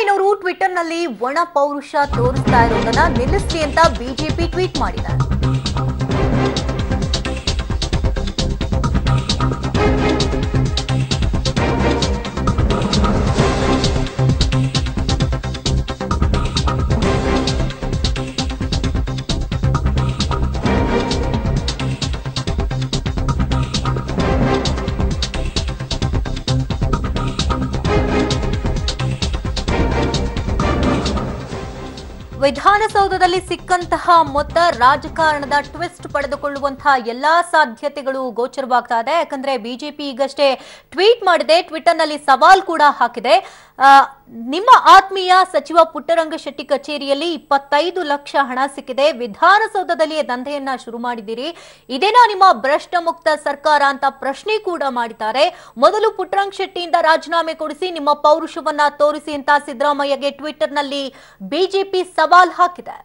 ಸಿದ್ದರಾಮಯ್ಯನವರು ಟ್ವಿಟರ್ನಲ್ಲಿ ಒಣ ಪೌರುಷ ತೋರಿಸ್ತಾ ಇರೋದನ್ನ ನಿಲ್ಲಿಸಿ ಅಂತ ಬಿಜೆಪಿ ಟ್ವೀಟ್ ಮಾಡಿದ್ದಾರೆ. ವಿಧಾನಸೌಧದಲ್ಲಿ ಸಿಕ್ಕಂತಹ ಮೊತ್ತ ರಾಜಕಾರಣದ ಟ್ವಿಸ್ಟ್ ಪಡೆದುಕೊಳ್ಳುವಂತಹ ಎಲ್ಲಾ ಸಾಧ್ಯತೆಗಳು ಗೋಚರವಾಗ್ತಾ ಇದೆ. ಯಾಕಂದ್ರೆ ಬಿಜೆಪಿ ಈಗಷ್ಟೇ ಟ್ವೀಟ್ ಮಾಡಿದೆ, ಟ್ವಿಟರ್ನಲ್ಲಿ ಸವಾಲ್ ಕೂಡ ಹಾಕಿದೆ. ನಿಮ್ಮ ಆತ್ಮೀಯ ಸಚಿವ ಪುಟ್ಟರಂಗ ಶೆಟ್ಟಿ ಕಚೇರಿಯಲ್ಲಿ 25 ಲಕ್ಷ ಹಣ ಸಿಕ್ಕಿದೆ, ವಿಧಾನಸೌಧದಲ್ಲಿ ದಂಧೆಯನ್ನ ಶುರು ಮಾಡಿದ್ದೀರಿ, ಇದೇನಾ ನಿಮ್ಮ ಭ್ರಷ್ಟ ಮುಕ್ತ ಸರ್ಕಾರ ಅಂತ ಪ್ರಶ್ನೆ ಕೂಡ ಮಾಡಿದ್ದಾರೆ. ಮೊದಲು ಪುಟ್ಟರಂಗ ಶೆಟ್ಟಿಯಿಂದ ರಾಜೀನಾಮೆ ಕೊಡಿಸಿ, ನಿಮ್ಮ ಪೌರುಷವನ್ನ ತೋರಿಸಿ ಅಂತ ಸಿದ್ದರಾಮಯ್ಯಗೆ ಟ್ವಿಟರ್ನಲ್ಲಿ ಬಿಜೆಪಿ ಸವಾಲ್ ಹಾಕಿದೆ.